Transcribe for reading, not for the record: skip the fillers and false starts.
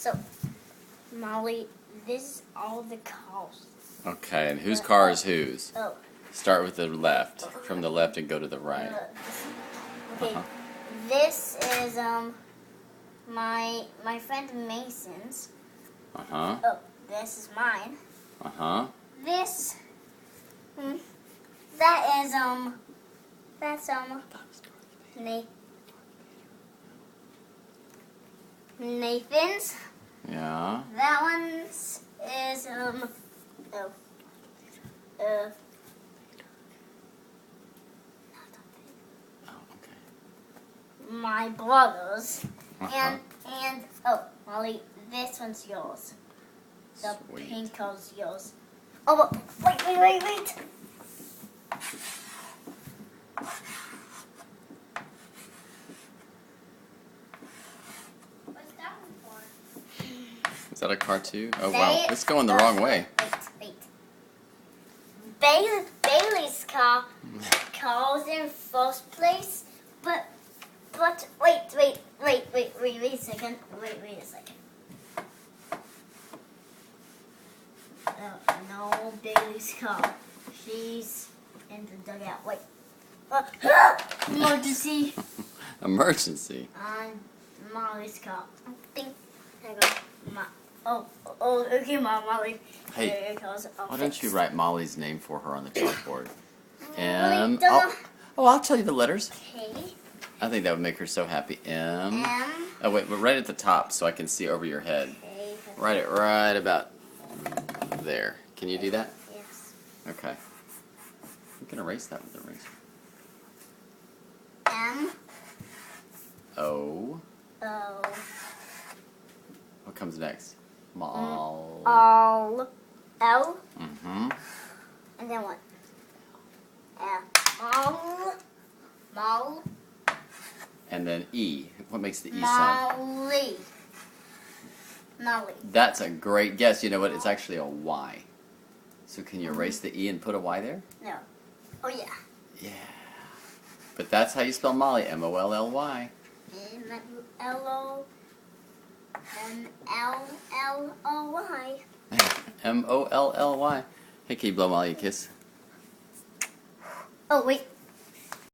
So, Molly, this is all the cars. Okay, and whose car is whose? Oh. Start with the left, from the left and go to the right. Okay. This is my friend Mason's. Uh-huh. Oh, this is mine. Uh-huh. This that's Nathan's. Yeah. That one's is Oh, okay. my brother's. Uh-huh. And Molly, this one's yours. The Sweet. pink car's yours. Oh, wait. What's that one for? Is that a car too? Oh, wow. It's going the wrong way. Wait. Bailey's car's in first place, but wait a second. Wait a second. No, Bailey's car. She's in the dugout. Wait. Emergency. Emergency. On Molly's car. Ding. There you go. Okay, Molly. Hey, There goes. why don't you write Molly's name for her on the chalkboard? M. I'll tell you the letters. Okay. I think that would make her so happy. M. M. Oh, wait, but right at the top so I can see over your head. Okay. Write it right about there. Can you do that? Yes. Okay. You can erase that with the eraser. M. O. O. What comes next? Mall. All. L. Mm-hmm. And then what? Mall. And then E. What makes the E sound? Molly. That's a great guess. You know what? It's actually a Y. So can you erase the E and put a Y there? No. Oh yeah. Yeah. But that's how you spell Molly. M-O-L-L-Y. M-L-L-O-Y. M-O-L-L-Y. Hey, can you blow Molly a kiss? Oh wait.